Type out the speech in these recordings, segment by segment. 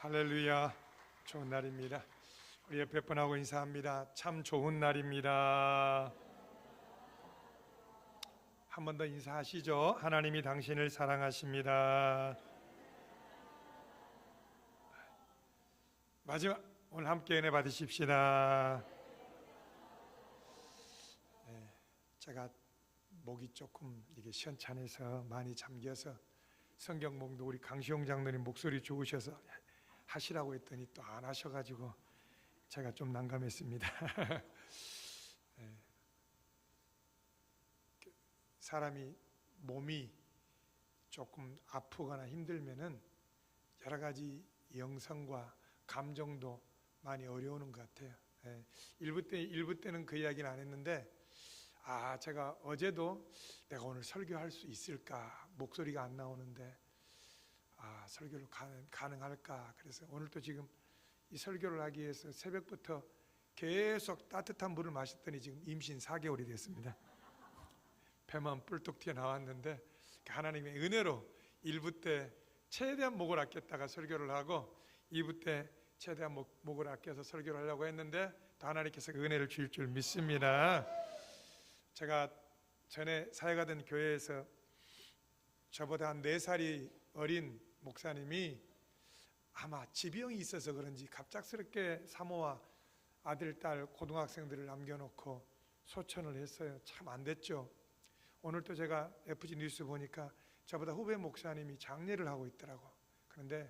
할렐루야. 좋은 날입니다. 우리 옆에 분하고 인사합니다. 참 좋은 날입니다. 한 번 더 인사하시죠. 하나님이 당신을 사랑하십니다. 마지막 오늘 함께 은혜 받으십시다. 제가 목이 조금 이게 시원찮아서 많이 잠겨서 성경 봉도 우리 강시용 장로님 목소리 좋으셔서 하시라고 했더니 또 안 하셔가지고 제가 좀 난감했습니다. 사람이 몸이 조금 아프거나 힘들면은 여러 가지 영성과 감정도 많이 어려우는 것 같아요. 일부 때는 그 이야기는 안 했는데 제가 어제도 내가 오늘 설교할 수 있을까 목소리가 안 나오는데 설교를 가능할까 그래서 오늘 또 지금 이 설교를 하기 위해서 새벽부터 계속 따뜻한 물을 마셨더니 지금 임신 4개월이 됐습니다. 배만 뿔뚝 튀어나왔는데 하나님의 은혜로 1부 때 최대한 목을 아꼈다가 설교를 하고 2부 때 최대한 목을 아껴서 설교를 하려고 했는데 또 하나님께서 그 은혜를 주실 줄 믿습니다. 제가 전에 사역하던 교회에서 저보다 한 4살이 어린 목사님이 아마 지병이 있어서 그런지 갑작스럽게 사모와 아들, 딸, 고등학생들을 남겨놓고 소천을 했어요. 참 안 됐죠. 오늘 또 제가 FG 뉴스 보니까 저보다 후배 목사님이 장례를 하고 있더라고. 그런데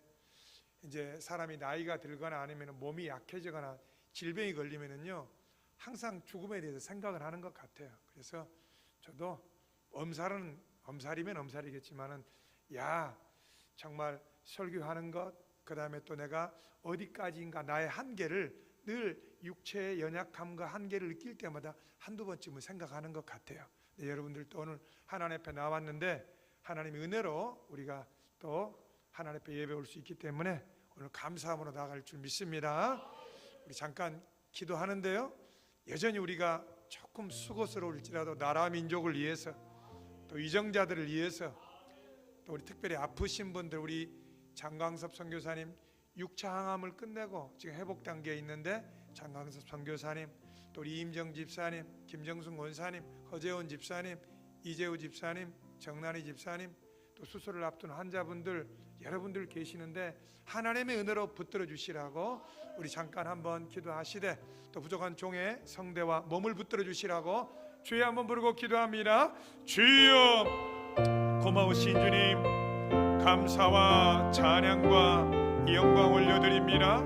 이제 사람이 나이가 들거나 아니면 몸이 약해지거나 질병이 걸리면은요 항상 죽음에 대해서 생각을 하는 것 같아요. 그래서 저도 엄살이면 엄살이겠지만은 정말 설교하는 것, 그 다음에 또 내가 어디까지인가 나의 한계를 늘 육체의 연약함과 한계를 느낄 때마다 한두 번쯤은 생각하는 것 같아요. 네, 여러분들도 오늘 하나님 앞에 나왔는데 하나님의 은혜로 우리가 또 하나님 앞에 예배 올 수 있기 때문에 오늘 감사함으로 나아갈 줄 믿습니다. 우리 잠깐 기도하는데요, 여전히 우리가 조금 수고스러울지라도 나라 민족을 위해서 또 이정자들을 위해서 또 우리 특별히 아프신 분들, 우리 장광섭 선교사님 6차 항암을 끝내고 지금 회복 단계에 있는데 장광섭 선교사님, 또 우리 임정 집사님, 김정순 원사님, 허재원 집사님, 이재우 집사님, 정난희 집사님, 또 수술을 앞둔 환자분들 여러분들 계시는데 하나님의 은혜로 붙들어 주시라고 우리 잠깐 한번 기도하시되 또 부족한 종의 성대와 몸을 붙들어 주시라고 주여 한번 부르고 기도합니다. 주여, 고마우신 주님, 감사와 찬양과 영광 올려드립니다.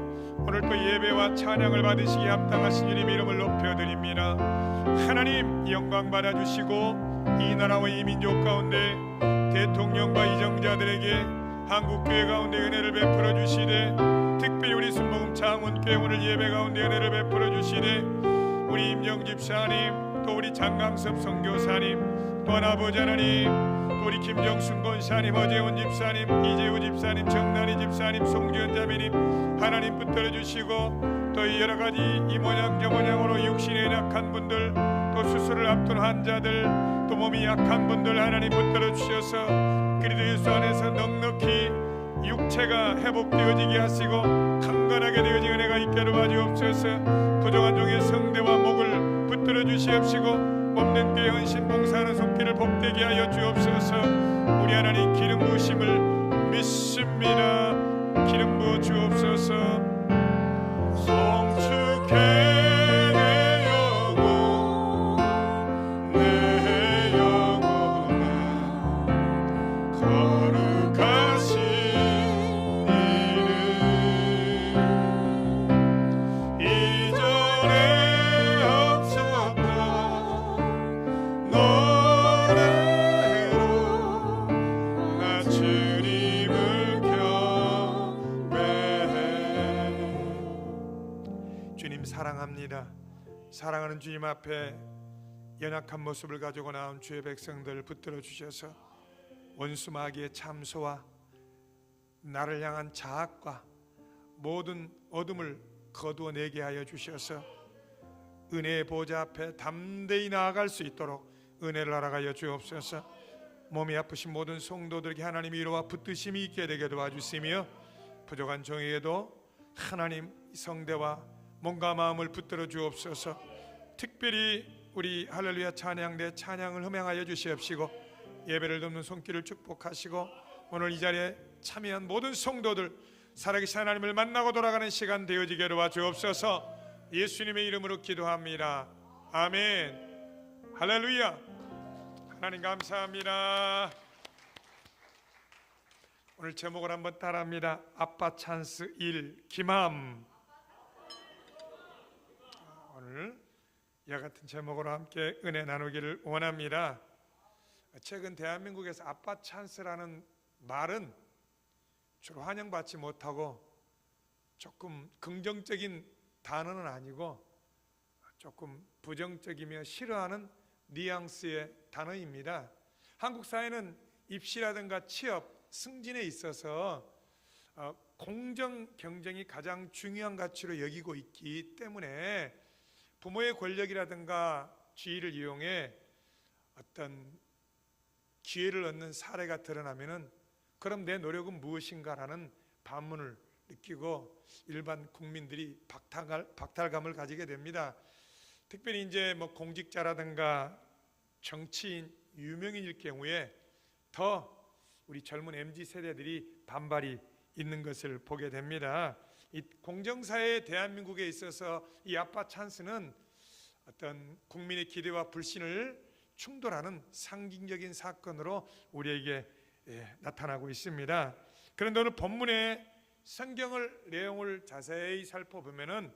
오늘 또 예배와 찬양을 받으시기에 합당하신 주님 이름을 높여드립니다. 하나님 영광 받아주시고 이 나라와 이 민족 가운데 대통령과 이정자들에게 한국교회 가운데 은혜를 베풀어 주시되, 특별히 우리 순복음 창원교회 오늘 예배 가운데 은혜를 베풀어 주시되, 우리 임정 집사님, 또 우리 장강섭 선교사님, 또 아버지 하나님, 또 우리 김정순 권사님, 허재원 집사님, 이재우 집사님, 정난희 집사님, 송지연 자매님 하나님 붙들어 주시고, 또 여러 가지 이 모양 저 모양으로 육신에 연약한 분들, 또 수술을 앞둔 환자들, 또 몸이 약한 분들 하나님 붙들어 주셔서 그리스도 예수 안에서 넉넉히 육체가 회복되어지게 하시고 강건하게 되어진 은혜가 있게로 봐주옵소서. 부족한 종의 성대와 목을 붙들어 주시옵시고 몸된 교회 헌신 봉사하는 손길을 복되게 하여 주옵소서. 우리 하나님 기름 부으심을 믿습니다. 기름 부어 주옵소서. 성축해 사랑하는 주님 앞에 연약한 모습을 가지고 나온 주의 백성들 붙들어 주셔서 원수 마귀의 참소와 나를 향한 자학과 모든 어둠을 거두어내게 하여 주셔서 은혜의 보좌 앞에 담대히 나아갈 수 있도록 은혜를 허락하여 주옵소서. 몸이 아프신 모든 성도들에게 하나님의 위로와 붙드심이 있게 되게 도와주시며 부족한 종에게도 하나님 성대와 몸과 마음을 붙들어 주옵소서. 특별히 우리 할렐루야 찬양대 찬양을 흠양하여 주시옵시고, 예배를 돕는 손길을 축복하시고, 오늘 이 자리에 참여한 모든 성도들 살아계신 하나님을 만나고 돌아가는 시간 되어지게 도와주옵소서. 예수님의 이름으로 기도합니다. 아멘. 할렐루야. 하나님 감사합니다. 오늘 제목을 한번 따라합니다. 아빠 찬스 1 김함. 오늘 이와 같은 제목으로 함께 은혜 나누기를 원합니다. 최근 대한민국에서 아빠 찬스라는 말은 주로 환영받지 못하고 조금 긍정적인 단어는 아니고 조금 부정적이며 싫어하는 뉘앙스의 단어입니다. 한국 사회는 입시라든가 취업, 승진에 있어서 공정 경쟁이 가장 중요한 가치로 여기고 있기 때문에 부모의 권력이라든가 지위를 이용해 어떤 기회를 얻는 사례가 드러나면은 그럼 내 노력은 무엇인가라는 반문을 느끼고 일반 국민들이 박탈감을 가지게 됩니다. 특별히 이제 공직자라든가 정치인, 유명인일 경우에 더 우리 젊은 MZ 세대들이 반발이 있는 것을 보게 됩니다. 이 공정사회 대한민국에 있어서 이 아빠 찬스는 어떤 국민의 기대와 불신을 충돌하는 상징적인 사건으로 우리에게 나타나고 있습니다. 그런데 오늘 본문의 성경을 내용을 자세히 살펴보면은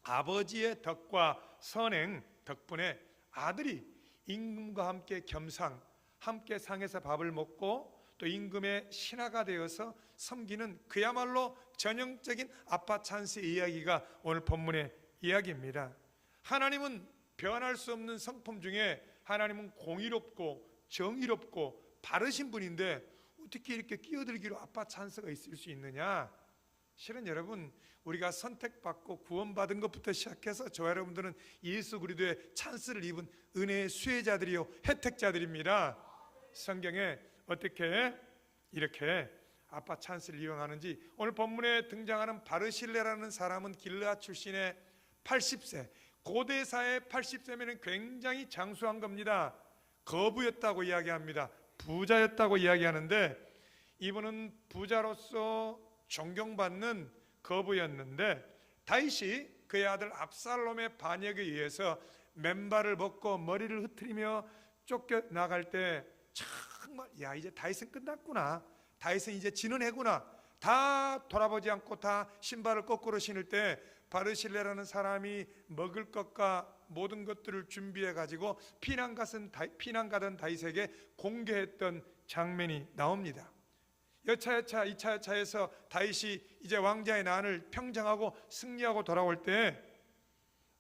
아버지의 덕과 선행 덕분에 아들이 임금과 함께 겸상, 함께 상에서 밥을 먹고 또 임금의 신하가 되어서 섬기는 그야말로 전형적인 아빠 찬스의 이야기가 오늘 본문의 이야기입니다. 하나님은 변할 수 없는 성품 중에 하나님은 공의롭고 정의롭고 바르신 분인데 어떻게 이렇게 끼어들기로 아빠 찬스가 있을 수 있느냐? 실은 여러분, 우리가 선택받고 구원받은 것부터 시작해서 저와 여러분들은 예수 그리스도의 찬스를 입은 은혜의 수혜자들이요 혜택자들입니다. 성경에 어떻게 이렇게 아빠 찬스를 이용하는지, 오늘 본문에 등장하는 바르실레라는 사람은 길르앗 출신의 80세, 고대사의 80세면 굉장히 장수한 겁니다. 거부였다고 이야기합니다. 부자였다고 이야기하는데, 이분은 부자로서 존경받는 거부였는데, 다윗이 그의 아들 압살롬의 반역에 의해서 맨발을 벗고 머리를 흐트리며 쫓겨나갈 때 정말 야, 이제 다윗은 끝났구나, 다윗은 이제 지는 해구나, 다 돌아보지 않고 다 신발을 거꾸로 신을 때 바르실레라는 사람이 먹을 것과 모든 것들을 준비해 가지고 피난 가던 다윗에게 공개했던 장면이 나옵니다. 여차여차 2차 여차에서 다윗이 이제 왕자의 난을 평정하고 승리하고 돌아올 때,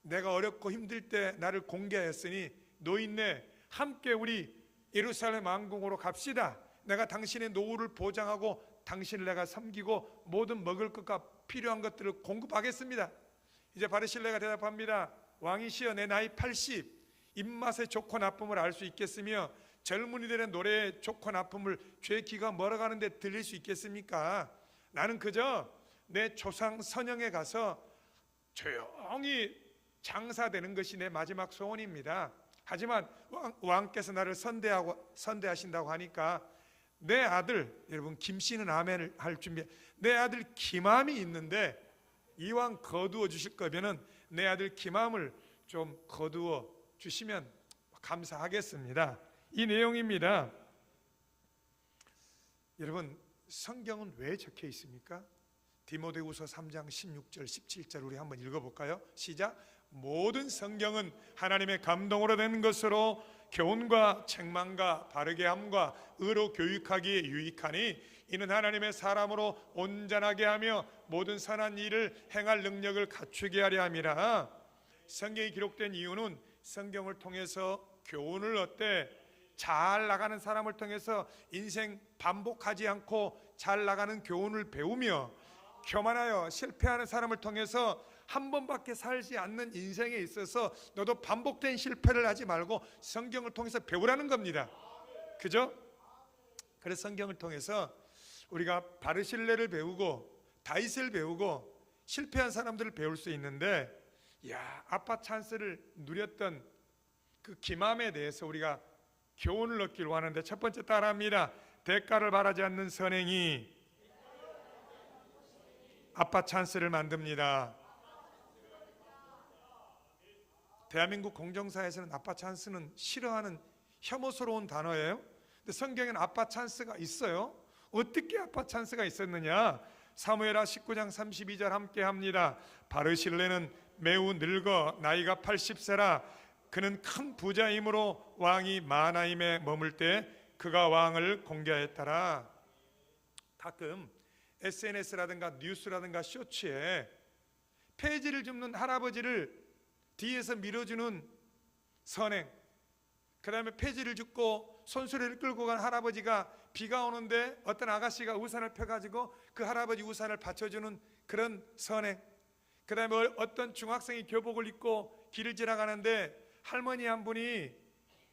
내가 어렵고 힘들 때 나를 공개하였으니 노인네 함께 우리 예루살렘 왕궁으로 갑시다. 내가 당신의 노후를 보장하고 당신을 내가 섬기고 모든 먹을 것과 필요한 것들을 공급하겠습니다. 이제 바르실레가 대답합니다. 왕이시여, 내 나이 80, 입맛의 좋고 나쁨을 알 수 있겠으며 젊은이들의 노래의 좋고 나쁨을 죄 귀가 멀어가는데 들릴 수 있겠습니까? 나는 그저 내 조상 선영에 가서 조용히 장사되는 것이 내 마지막 소원입니다. 하지만 왕께서 나를 선대하신다고 하니까 내 아들, 여러분 김씨는 아멘을 할 준비, 내 아들 김함이 있는데 이왕 거두어 주실 거면은 내 아들 김함을 좀 거두어 주시면 감사하겠습니다. 이 내용입니다. 여러분, 성경은 왜 적혀 있습니까? 디모데후서 3장 16절 17절 우리 한번 읽어볼까요? 시작. 모든 성경은 하나님의 감동으로 된 것으로 교훈과 책망과 바르게 함과 의로 교육하기에 유익하니 이는 하나님의 사람으로 온전하게 하며 모든 선한 일을 행할 능력을 갖추게 하려 함이라. 성경이 기록된 이유는 성경을 통해서 교훈을 얻되 잘 나가는 사람을 통해서 인생 반복하지 않고 잘 나가는 교훈을 배우며 교만하여 실패하는 사람을 통해서 한 번밖에 살지 않는 인생에 있어서 너도 반복된 실패를 하지 말고 성경을 통해서 배우라는 겁니다. 그죠? 그래서 성경을 통해서 우리가 바르실레를 배우고 다윗을 배우고 실패한 사람들을 배울 수 있는데, 아빠 찬스를 누렸던 그 기맘에 대해서 우리가 교훈을 얻기를 원하는데, 첫 번째 따라합니다. 대가를 바라지 않는 선행이 아빠 찬스를 만듭니다. 대한민국 공정사에서는 아빠 찬스는 싫어하는 혐오스러운 단어예요. 근데 성경에는 아빠 찬스가 있어요. 어떻게 아빠 찬스가 있었느냐? 사무엘하 19장 32절 함께 합니다. 바르실레는 매우 늙어 나이가 80세라 그는 큰 부자이므로 왕이 마하나임에 머물 때 그가 왕을 공개하였더라. 가끔 SNS라든가 뉴스라든가 쇼츠에 폐지를 줍는 할아버지를 뒤에서 밀어주는 선행, 그 다음에 폐지를 줍고 손수레를 끌고 간 할아버지가 비가 오는데 어떤 아가씨가 우산을 펴가지고 그 할아버지 우산을 받쳐주는 그런 선행, 그 다음에 어떤 중학생이 교복을 입고 길을 지나가는데 할머니 한 분이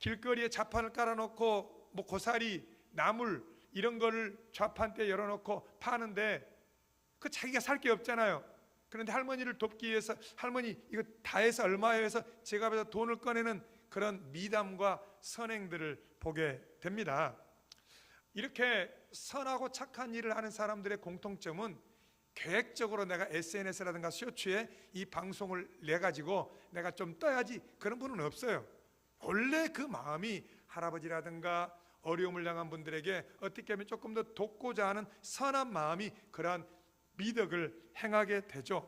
길거리에 좌판을 깔아놓고 뭐 고사리, 나물 이런 거를 좌판대에 열어놓고 파는데 그 자기가 살 게 없잖아요. 그런데 할머니를 돕기 위해서 할머니 이거 다 해서 얼마예요 해서 지갑에서 돈을 꺼내는 그런 미담과 선행들을 보게 됩니다. 이렇게 선하고 착한 일을 하는 사람들의 공통점은 계획적으로 내가 SNS라든가 쇼츠에 이 방송을 내가지고 내가 좀 떠야지 그런 분은 없어요. 원래 그 마음이 할아버지라든가 어려움을 당한 분들에게 어떻게 하면 조금 더 돕고자 하는 선한 마음이 그러한 미덕을 행하게 되죠.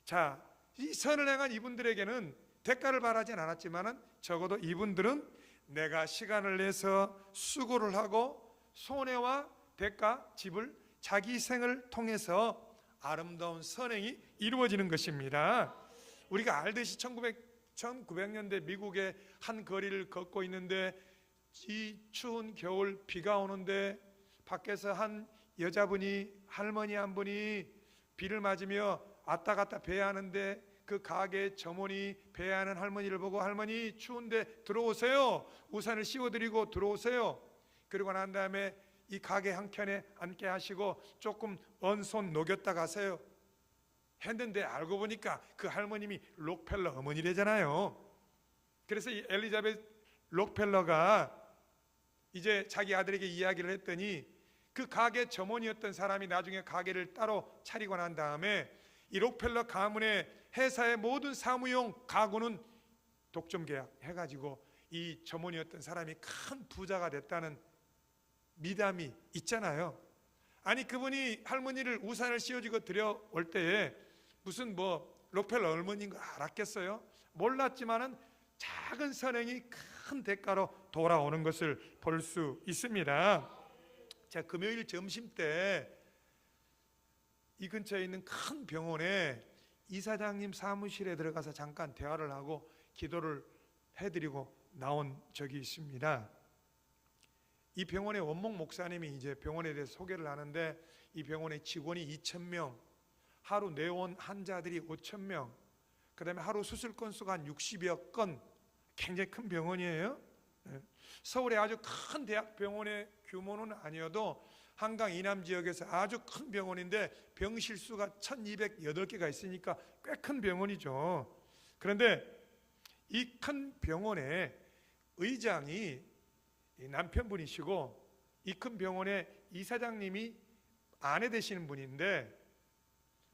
자, 이 선을 행한 이분들에게는 대가를 바라진 않았지만은 적어도 이분들은 내가 시간을 내서 수고를 하고 손해와 대가, 지불, 자기 희생을 통해서 아름다운 선행이 이루어지는 것입니다. 우리가 알듯이 1900년대 미국의 한 거리를 걷고 있는데 이 추운 겨울 비가 오는데 밖에서 한 여자분이, 할머니 한 분이 비를 맞으며 왔다 갔다 배회하는데 그 가게 점원이 배회하는 할머니를 보고 할머니 추운데 들어오세요. 우산을 씌워드리고 들어오세요. 그러고 난 다음에 이 가게 한켠에 앉게 하시고 조금 언손 녹였다 가세요 했는데 알고 보니까 그 할머님이 록펠러 어머니래잖아요. 그래서 이 엘리자베스 록펠러가 이제 자기 아들에게 이야기를 했더니 그 가게 점원이었던 사람이 나중에 가게를 따로 차리고 난 다음에 이 록펠러 가문의 회사의 모든 사무용 가구는 독점 계약 해가지고 이 점원이었던 사람이 큰 부자가 됐다는 미담이 있잖아요. 아니 그분이 할머니를 우산을 씌워주고 들여올 때에 무슨 뭐 록펠러 어머니인 거 알았겠어요? 몰랐지만은 작은 선행이 큰 대가로 돌아오는 것을 볼 수 있습니다. 자, 금요일 점심 때 이 근처에 있는 큰 병원에 이사장님 사무실에 들어가서 잠깐 대화를 하고 기도를 해드리고 나온 적이 있습니다. 이 병원의 원목 목사님이 이제 병원에 대해서 소개를 하는데 이 병원의 직원이 2,000명, 하루 내원 환자들이 5,000명, 그 다음에 하루 수술 건수가 한 60여 건, 굉장히 큰 병원이에요. 서울의 아주 큰 대학병원의 규모는 아니어도 한강 이남 지역에서 아주 큰 병원인데 병실 수가 1,208개가 있으니까 꽤 큰 병원이죠. 그런데 이 큰 병원의 의장이 남편분이시고 이 큰 병원의 이사장님이 아내 되시는 분인데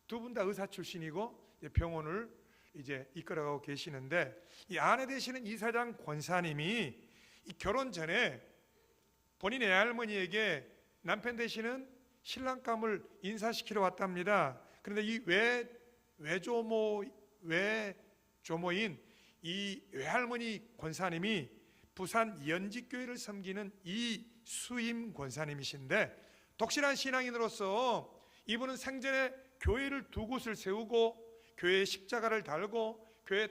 두 분 다 의사 출신이고 병원을 이제 이끌어가고 계시는데 이 아내 되시는 이사장 권사님이 이 결혼 전에 본인의 애할머니에게 남편 되시는 신랑감을 인사시키러 왔답니다. 그런데 이 외조모인 이 외할머니 권사님이 부산 연직교회를 섬기는 이수임 권사님이신데 독실한 신앙인으로서 이분은 생전에 교회를 두 곳을 세우고 교회에 십자가를 달고 교회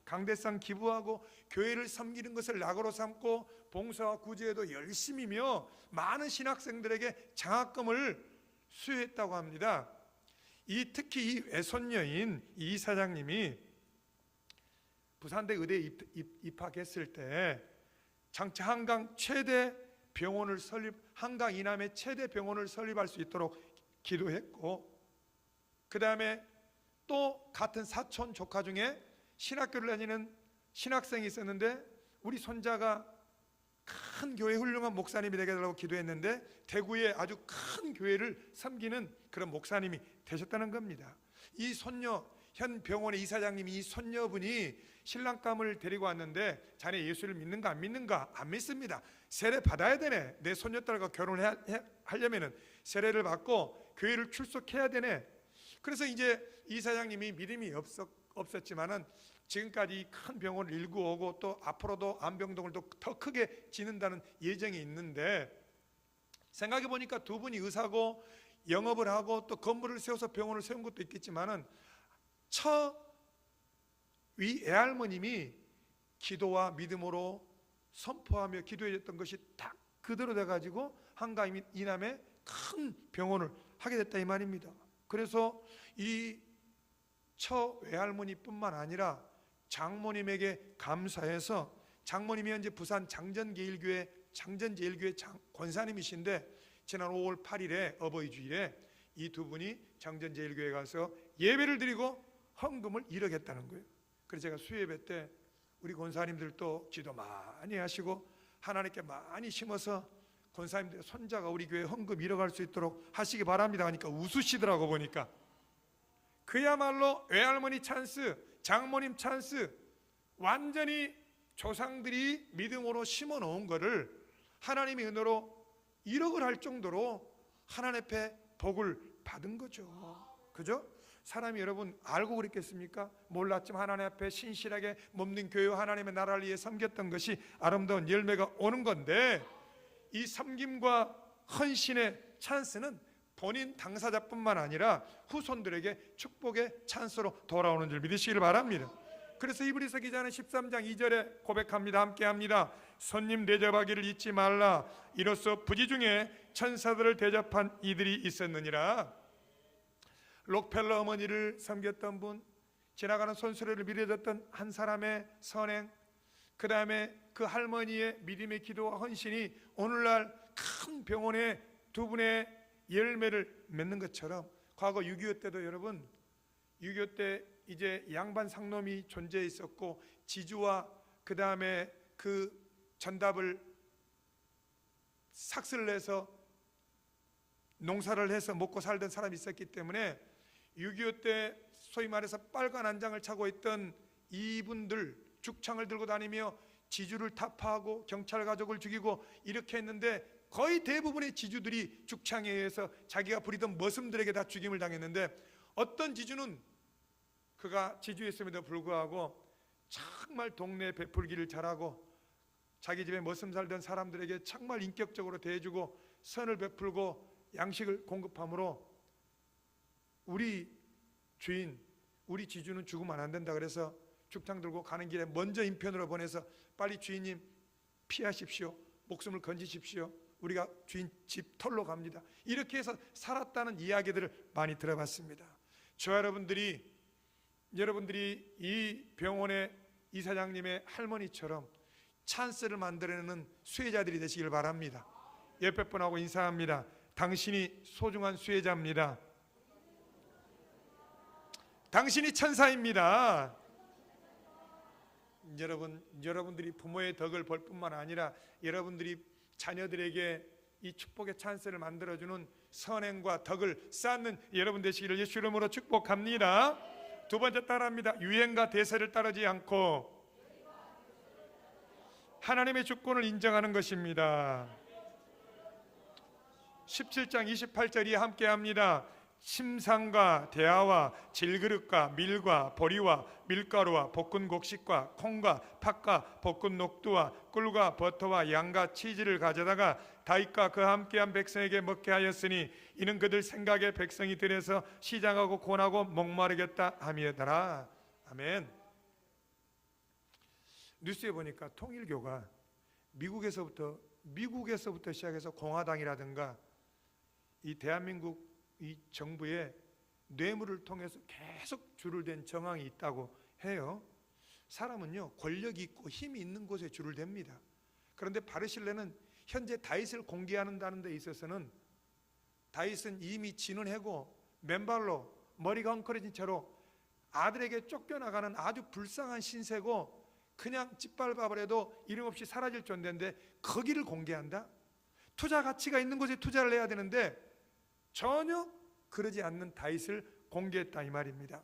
강대상 기부하고 교회를 섬기는 것을 낙으로 삼고 봉사와 구제에도 열심히며 많은 신학생들에게 장학금을 수여했다고 합니다. 특히 이 외손녀인 이 사장님이 부산대 의대에 입학했을 때 장차 한강 최대 병원을 한강 이남에 최대 병원을 설립할 수 있도록 기도했고, 그 다음에 또 같은 사촌 조카 중에 신학교를 다니는 신학생이 있었는데 우리 손자가 큰 교회 훌륭한 목사님이 되게 되라고 기도했는데 대구에 아주 큰 교회를 섬기는 그런 목사님이 되셨다는 겁니다. 이 손녀, 현 병원의 이사장님이 이 손녀분이 신랑감을 데리고 왔는데 자네 예수를 믿는가 안 믿는가? 안 믿습니다. 세례 받아야 되네. 내 손녀딸과 결혼하려면 세례를 받고 교회를 출석해야 되네. 그래서 이제 이사장님이 믿음이 없었지만은 지금까지 큰 병원을 일구오고 또 앞으로도 안병동을 더 크게 짓는다는 예정이 있는데, 생각해 보니까 두 분이 의사고 영업을 하고 또 건물을 세워서 병원을 세운 것도 있겠지만은 위 애할머님이 기도와 믿음으로 선포하며 기도해줬던 것이 딱 그대로 돼가지고 한강 이남에 큰 병원을 하게 됐다 이 말입니다. 그래서 이 외할머니뿐만 아니라 장모님에게 감사해서, 장모님이 현재 부산 장전제일교회 권사님이신데 지난 5월 8일에 어버이 주일에 이 두 분이 장전제일교회 가서 예배를 드리고 헌금을 1억 했다는 거예요. 그래서 제가 수요예배 때 우리 권사님들도 기도 많이 하시고 하나님께 많이 심어서 권사님들 손자가 우리 교회 헌금 1억 할 수 있도록 하시기 바랍니다 하니까 웃으시더라고. 보니까 그야말로 외할머니 찬스, 장모님 찬스, 완전히 조상들이 믿음으로 심어 놓은 거를 하나님의 은혜로 1억을 할 정도로 하나님 앞에 복을 받은 거죠. 그죠? 사람이 여러분 알고 그랬겠습니까? 몰랐지만 하나님 앞에 신실하게 몸된 교회와 하나님의 나라를 위해 섬겼던 것이 아름다운 열매가 오는 건데, 이 섬김과 헌신의 찬스는 본인 당사자뿐만 아니라 후손들에게 축복의 찬스로 돌아오는 줄 믿으시길 바랍니다. 그래서 이브리서 기자는 13장 2절에 고백합니다. 함께합니다. 손님 대접하기를 잊지 말라. 이로써 부지 중에 천사들을 대접한 이들이 있었느니라. 록펠러 어머니를 섬겼던 분, 지나가는 손수레를 밀어줬던 한 사람의 선행, 그 다음에 그 할머니의 믿음의 기도와 헌신이 오늘날 큰 병원에 두 분의 열매를 맺는 것처럼, 과거 6.25 때도 여러분 6.25 때 이제 양반 상놈이 존재해 있었고 지주와 그 다음에 그 전답을 삭슬을 해서 농사를 해서 먹고 살던 사람이 있었기 때문에 6.25 때 소위 말해서 빨간 안장을 차고 있던 이분들 죽창을 들고 다니며 지주를 타파하고 경찰 가족을 죽이고 이렇게 했는데, 거의 대부분의 지주들이 죽창에 의해서 자기가 부리던 머슴들에게 다 죽임을 당했는데, 어떤 지주는 그가 지주였음에도 불구하고 정말 동네 베풀기를 잘하고 자기 집에 머슴 살던 사람들에게 정말 인격적으로 대해주고 선을 베풀고 양식을 공급함으로 우리 주인, 우리 지주는 죽으면 안 된다 그래서 죽창 들고 가는 길에 먼저 인편으로 보내서 빨리 주인님 피하십시오, 목숨을 건지십시오, 우리가 주인 집 털로 갑니다. 이렇게 해서 살았다는 이야기들을 많이 들어봤습니다. 저와 여러분들이 이 병원의 이사장님의 할머니처럼 찬스를 만들어내는 수혜자들이 되시길 바랍니다. 옆에 분하고 인사합니다. 당신이 소중한 수혜자입니다. 당신이 천사입니다. 여러분들이 부모의 덕을 볼 뿐만 아니라 여러분들이 자녀들에게 이 축복의 찬스를 만들어주는 선행과 덕을 쌓는 여러분 되시기를 예수 이름으로 축복합니다. 두 번째 따라합니다. 유행과 대세를 따르지 않고 하나님의 주권을 인정하는 것입니다. 17장 28절이 함께합니다. 침상과 대야와 질그릇과 밀과 보리와 밀가루와 볶은 곡식과 콩과 팥과 볶은 녹두와 꿀과 버터와 양과 치즈를 가져다가 다윗과 그 함께한 백성에게 먹게 하였으니 이는 그들 생각에 백성이 들에서 시장하고 곤하고 목마르겠다 함이더라. 아멘. 뉴스에 보니까 통일교가 미국에서부터 시작해서 공화당이라든가 이 대한민국 이 정부의 뇌물을 통해서 계속 줄을 댄 정황이 있다고 해요. 사람은요 권력이 있고 힘이 있는 곳에 줄을 댑니다. 그런데 바르실레는 현재 다윗을 공개하는 데 있어서는 다윗은 이미 진을 해고 맨발로 머리가 헝클어진 채로 아들에게 쫓겨나가는 아주 불쌍한 신세고 그냥 짓밟아버려도 이름없이 사라질 존재인데 거기를 공개한다? 투자 가치가 있는 곳에 투자를 해야 되는데 전혀 그러지 않는 다윗을 공개했다 이 말입니다.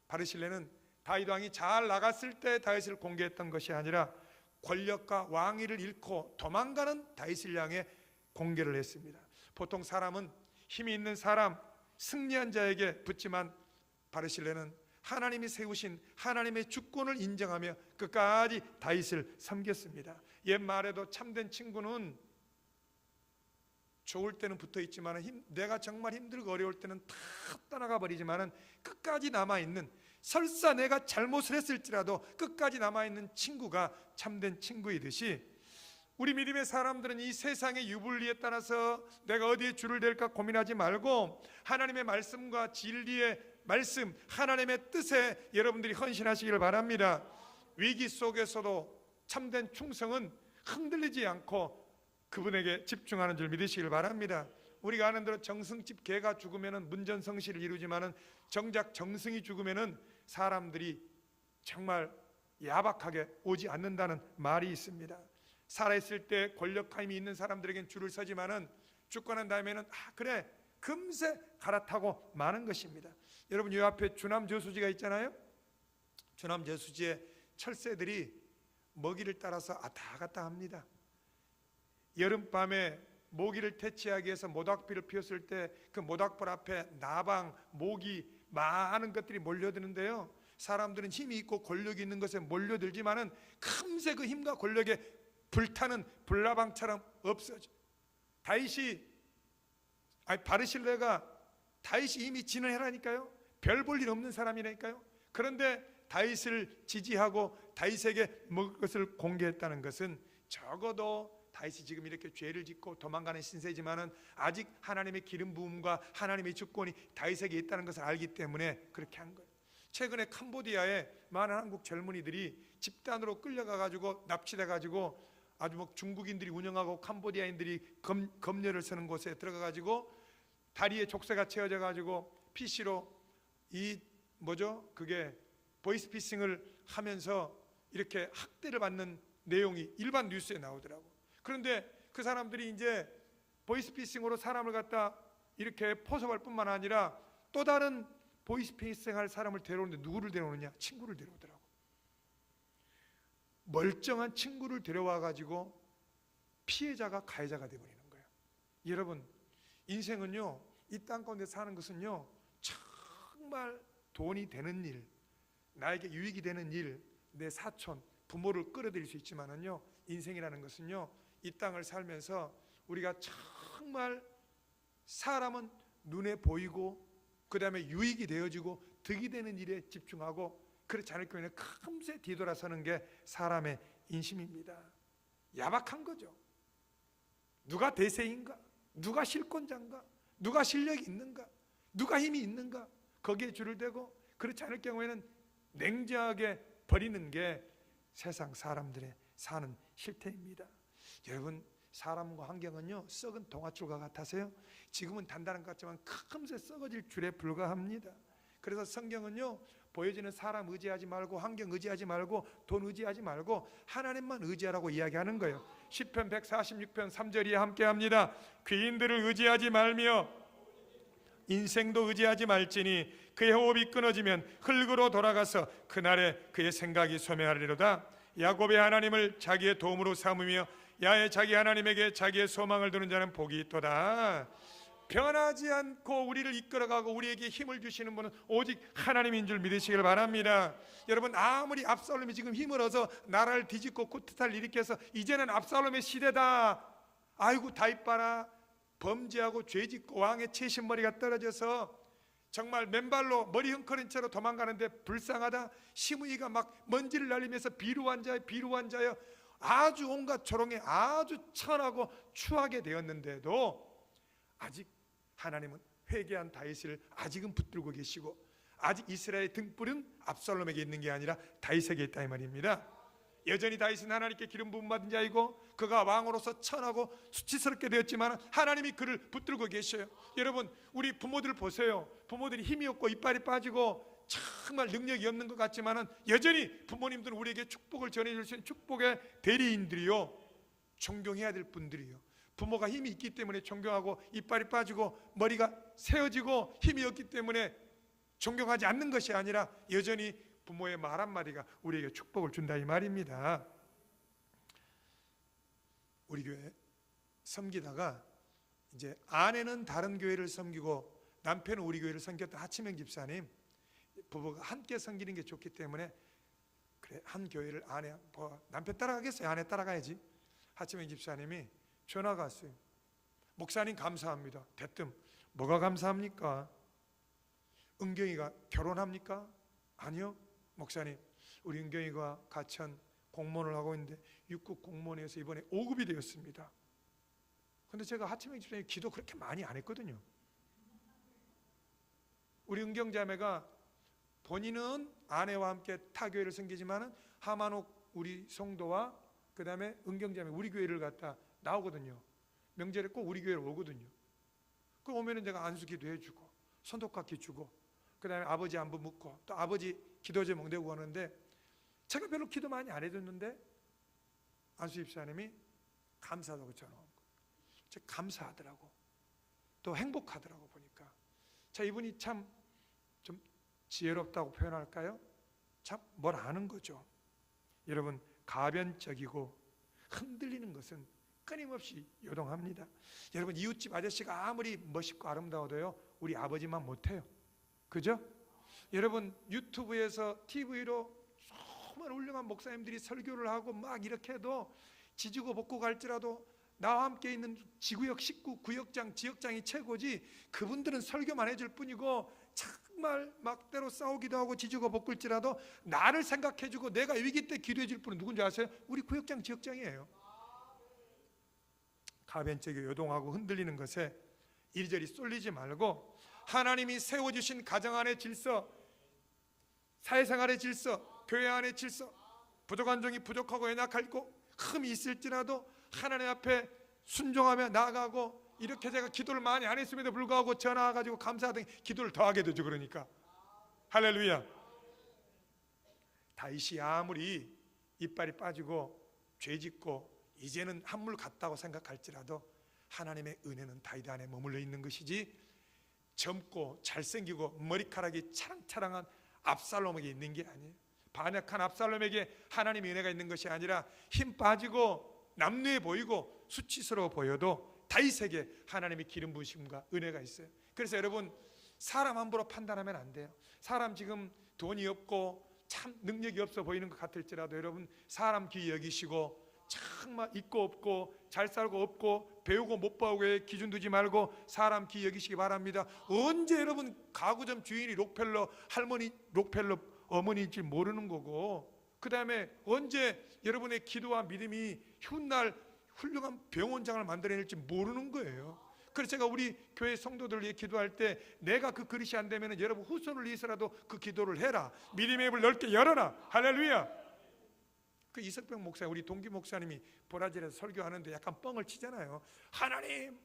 바르실레는 다윗 왕이 잘 나갔을 때 다윗을 공개했던 것이 아니라 권력과 왕위를 잃고 도망가는 다윗을 향해 공개를 했습니다. 보통 사람은 힘이 있는 사람, 승리한 자에게 붙지만 바르실레는 하나님이 세우신 하나님의 주권을 인정하며 끝까지 다윗을 섬겼습니다. 옛말에도 참된 친구는 좋을 때는 붙어 있지만 내가 정말 힘들고 어려울 때는 다 떠나가 버리지만 끝까지 남아있는, 설사 내가 잘못을 했을지라도 끝까지 남아있는 친구가 참된 친구이듯이 우리 믿음의 사람들은 이 세상의 유불리에 따라서 내가 어디에 줄을 댈까 고민하지 말고 하나님의 말씀과 진리의 말씀, 하나님의 뜻에 여러분들이 헌신하시기를 바랍니다. 위기 속에서도 참된 충성은 흔들리지 않고 그분에게 집중하는 줄 믿으시길 바랍니다. 우리가 아는 대로 정승집 개가 죽으면 문전성시를 이루지만은 정작 정승이 죽으면은 사람들이 정말 야박하게 오지 않는다는 말이 있습니다. 살아있을 때 권력과 힘이 있는 사람들에겐 줄을 서지만은 죽고 난 다음에는 그래 금세 갈아타고 마는 것입니다. 여러분 이 앞에 주남 저수지가 있잖아요. 주남 저수지에 철새들이 먹이를 따라서 왔다 갔다 합니다. 여름밤에 모기를 퇴치하기 위해서 모닥불을 피웠을 때 그 모닥불 앞에 나방, 모기 많은 것들이 몰려드는데요, 사람들은 힘이 있고 권력이 있는 것에 몰려들지만은 금세 그 힘과 권력에 불타는 불나방처럼 없어져. 바르실레가 다윗이 이미 진을 해라니까요. 별 볼 일 없는 사람이라니까요. 그런데 다윗을 지지하고 다윗에게 먹을 것을 공개했다는 것은 적어도 다윗이 지금 이렇게 죄를 짓고 도망가는 신세지만은 아직 하나님의 기름 부음과 하나님의 주권이 다윗에게 있다는 것을 알기 때문에 그렇게 한 거예요. 최근에 캄보디아에 많은 한국 젊은이들이 집단으로 끌려가 가지고 납치돼 가지고 아주 중국인들이 운영하고 캄보디아인들이 검열을 서는 곳에 들어가 가지고 다리에 족쇄가 채워져 가지고 PC로 그게 보이스피싱을 하면서 이렇게 학대를 받는 내용이 일반 뉴스에 나오더라고. 그런데 그 사람들이 이제 보이스피싱으로 사람을 갖다 이렇게 포섭할 뿐만 아니라 또 다른 보이스피싱할 사람을 데려오는데 누구를 데려오느냐? 친구를 데려오더라고. 멀쩡한 친구를 데려와 가지고 피해자가 가해자가 되어버리는 거예요. 여러분 인생은요, 이 땅 가운데 사는 것은요, 정말 돈이 되는 일, 나에게 유익이 되는 일, 내 사촌, 부모를 끌어들일 수 있지만은요, 인생이라는 것은요, 이 땅을 살면서 우리가 정말 사람은 눈에 보이고 그 다음에 유익이 되어지고 득이 되는 일에 집중하고 그렇지 않을 경우에는 금세 뒤돌아서는 게 사람의 인심입니다. 야박한 거죠. 누가 대세인가? 누가 실권자인가? 누가 실력이 있는가? 누가 힘이 있는가? 거기에 줄을 대고 그렇지 않을 경우에는 냉정하게 버리는 게 세상 사람들의 사는 실태입니다. 여러분 사람과 환경은요, 썩은 동아줄과 같아서요, 지금은 단단한 것 같지만 금세 썩어질 줄에 불과합니다. 그래서 성경은요, 보여지는 사람 의지하지 말고 환경 의지하지 말고 돈 의지하지 말고 하나님만 의지하라고 이야기하는 거예요. 시편 146편 3절에 함께합니다. 귀인들을 의지하지 말며 인생도 의지하지 말지니 그의 호흡이 끊어지면 흙으로 돌아가서 그날에 그의 생각이 소멸하리로다. 야곱의 하나님을 자기의 도움으로 삼으며 야의 자기 하나님에게 자기의 소망을 두는 자는 복이 있도다. 변하지 않고 우리를 이끌어가고 우리에게 힘을 주시는 분은 오직 하나님인 줄 믿으시길 바랍니다. 여러분 아무리 압살롬이 지금 힘을 얻어 나라를 뒤집고 쿠데타를 일으켜서 이제는 압살롬의 시대다, 아이고 다윗 봐라, 범죄하고 죄짓고 왕의 채신머리가 떨어져서 정말 맨발로 머리 헝클은 채로 도망가는데 불쌍하다, 시므이가 막 먼지를 날리면서 비루한 자여 아주 온갖 조롱에 아주 천하고 추하게 되었는데도 아직 하나님은 회개한 다윗을 아직은 붙들고 계시고 아직 이스라엘의 등불은 압살롬에게 있는 게 아니라 다윗에게 있다 이 말입니다. 여전히 다윗은 하나님께 기름 부음 받은 자이고 그가 왕으로서 천하고 수치스럽게 되었지만 하나님이 그를 붙들고 계셔요. 여러분, 우리 부모들 보세요. 부모들이 힘이 없고 이빨이 빠지고 정말 능력이 없는 것 같지만 여전히 부모님들은 우리에게 축복을 전해줄 수 있는 축복의 대리인들이요, 존경해야 될 분들이요. 부모가 힘이 있기 때문에 존경하고 이빨이 빠지고 머리가 세어지고 힘이 없기 때문에 존경하지 않는 것이 아니라 여전히 부모의 말 한마디가 우리에게 축복을 준다 이 말입니다. 우리 교회 섬기다가 이제 아내는 다른 교회를 섬기고 남편은 우리 교회를 섬겼던 하치명 집사님, 부부가 함께 섬기는 게 좋기 때문에 그래 한 교회를 아내 남편 따라가겠어요? 아내 따라가야지. 하치명 집사님이 전화가 왔어요. 목사님 감사합니다. 대뜸 뭐가 감사합니까? 은경이가 결혼합니까? 아니요. 목사님, 우리 은경이가 가천 공무원을 하고 있는데 6급 공무원에서 이번에 5급이 되었습니다. 근데 제가 하치명 집사님 기도 그렇게 많이 안 했거든요. 우리 은경 자매가 본인은 아내와 함께 타 교회를 섬기지만은 하만옥 우리 성도와 그 다음에 은경 자매 우리 교회를 갖다 나오거든요. 명절에 꼭 우리 교회로 오거든요. 그 오면은 제가 안수기도 해주고 선독학기 주고 그 다음에 아버지 안부 묻고 또 아버지 기도 제목 내고 하는데 제가 별로 기도 많이 안 해줬는데 안수 집사님이 감사하다고 전화 온 거예요. 제가 감사하더라고. 또 행복하더라고 보니까. 자, 이분이 참 좀 지혜롭다고 표현할까요? 참 뭘 아는 거죠. 여러분, 가변적이고 흔들리는 것은 끊임없이 요동합니다. 여러분, 이웃집 아저씨가 아무리 멋있고 아름다워도요 우리 아버지만 못해요. 그죠? 여러분, 유튜브에서 TV로 정말 훌륭한 목사님들이 설교를 하고 막 이렇게 해도 지지고 볶고 갈지라도 나와 함께 있는 지구역 식구 구역장 지역장이 최고지 그분들은 설교만 해줄 뿐이고 정말 막대로 싸우기도 하고 지지고 볶을지라도 나를 생각해주고 내가 위기 때 기도해줄 분은 누군지 아세요? 우리 구역장 지역장이에요. 가변적이 요동하고 흔들리는 것에 이리저리 쏠리지 말고 하나님이 세워주신 가정 안의 질서, 사회생활의 질서, 교회 안의 질서, 부족한 종이 부족하고 연약하고 흠이 있을지라도 하나님 앞에 순종하며 나아가고 이렇게 제가 기도를 많이 안 했음에도 불구하고 전화와가지고 감사하던 기도를 더 하게 되죠. 그러니까 할렐루야. 다윗이 아무리 이빨이 빠지고 죄짓고 이제는 한물 같다고 생각할지라도 하나님의 은혜는 다윗 안에 머물러 있는 것이지 젊고 잘생기고 머리카락이 차랑차랑한 압살롬에게 있는 게 아니에요. 반역한 압살롬에게 하나님의 은혜가 있는 것이 아니라 힘 빠지고 남루해 보이고 수치스러워 보여도 다윗에게 하나님의 기름 부으심과 은혜가 있어요. 그래서 여러분, 사람 함부로 판단하면 안 돼요. 사람 지금 돈이 없고 참 능력이 없어 보이는 것 같을지라도 여러분, 사람 귀히 여기시고 정말 있고 없고 잘 살고 없고 배우고 못 배우고에 기준 두지 말고 사람 귀히 여기시기 바랍니다. 언제 여러분 가구점 주인이 록펠러 할머니 록펠러 어머니인지 모르는 거고, 그 다음에 언제 여러분의 기도와 믿음이 훗날 훌륭한 병원장을 만들어낼지 모르는 거예요. 그래서 제가 우리 교회 성도들 위해 기도할 때 내가 그 그릇이 안 되면 여러분 후손을 위해서라도 그 기도를 해라. 믿음의 입을 넓게 열어라. 할렐루야. 그 이석병 목사, 우리 동기 목사님이 브라질에서 설교하는데 약간 뻥을 치잖아요. 하나님,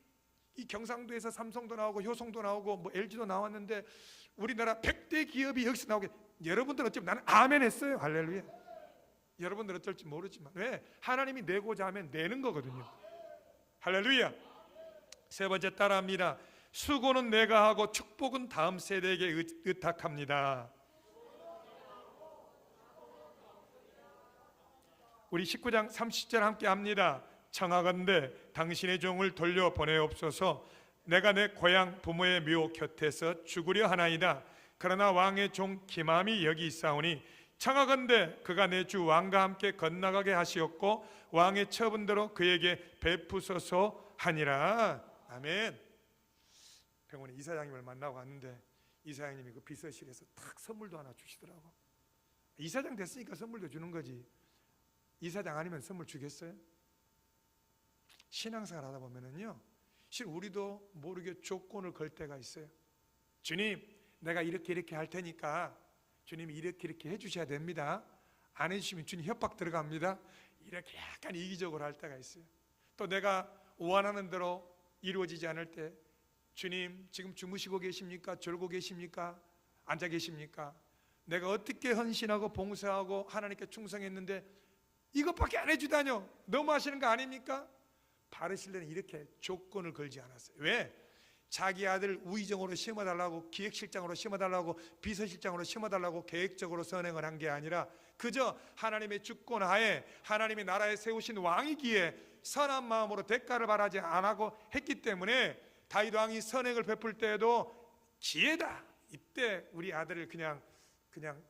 이 경상도에서 삼성도 나오고 효성도 나오고 뭐 LG도 나왔는데 우리나라 100대 기업이 여기서 나오게. 여러분들 어쩌면 나는 아멘 했어요. 할렐루야. 여러분들 어쩔지 모르지만 왜? 하나님이 내고자 하면 내는 거거든요. 할렐루야. 세 번째 따라합니다. 수고는 내가 하고 축복은 다음 세대에게 의탁합니다. 우리 19장 30절 함께 합니다. 청하건대 당신의 종을 돌려보내옵소서. 내가 내 고향 부모의 묘 곁에서 죽으려 하나이다. 그러나 왕의 종 기맘이 여기 있사오니 청하건대 그가 내 주 왕과 함께 건너가게 하시옵고 왕의 처분대로 그에게 베푸소서 하니라. 아멘. 병원에 이사장님을 만나고 왔는데 이사장님이 그 비서실에서 탁 선물도 하나 주시더라고. 이사장 됐으니까 선물도 주는 거지. 이사장 아니면 선물 주겠어요? 신앙생활 하다 보면은요, 실 우리도 모르게 조건을 걸 때가 있어요. 주님, 내가 이렇게 할 테니까 주님이 이렇게 해주셔야 됩니다. 안 해주시면 주님 협박 들어갑니다. 이렇게 약간 이기적으로 할 때가 있어요. 또 내가 원하는 대로 이루어지지 않을 때 주님 지금 주무시고 계십니까? 졸고 계십니까? 앉아 계십니까? 내가 어떻게 헌신하고 봉사하고 하나님께 충성했는데 이것밖에 안 해주다뇨? 너무 하시는 거 아닙니까? 바르실레는 이렇게 조건을 걸지 않았어요. 왜? 자기 아들 우의정으로 심어달라고, 기획실장으로 심어달라고, 비서실장으로 심어달라고 계획적으로 선행을 한 게 아니라 그저 하나님의 주권 하에 하나님의 나라에 세우신 왕이기에 선한 마음으로 대가를 바라지 않고 했기 때문에 다윗 왕이 선행을 베풀 때에도 기회다, 이때 우리 아들을 그냥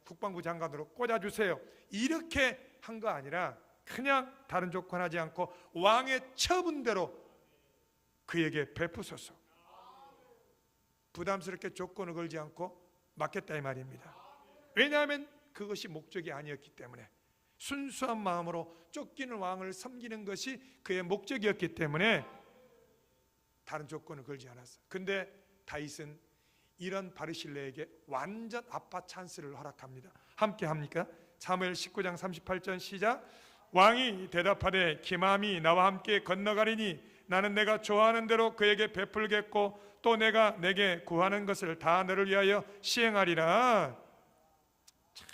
국방부 장관으로 꽂아주세요, 이렇게 한 거 아니라 그냥 다른 조건 하지 않고 왕의 처분대로 그에게 베푸소서, 부담스럽게 조건을 걸지 않고 맡겼다 이 말입니다. 왜냐하면 그것이 목적이 아니었기 때문에, 순수한 마음으로 쫓기는 왕을 섬기는 것이 그의 목적이었기 때문에 다른 조건을 걸지 않았어. 근데 다윗은 이런 바르실레에게 완전 아빠 찬스를 허락합니다. 함께 합니까? 사무엘 19장 38절 시작. 왕이 대답하되 기맘이 나와 함께 건너가리니 나는 내가 좋아하는 대로 그에게 베풀겠고 또 내가 내게 구하는 것을 다 너를 위하여 시행하리라. 참,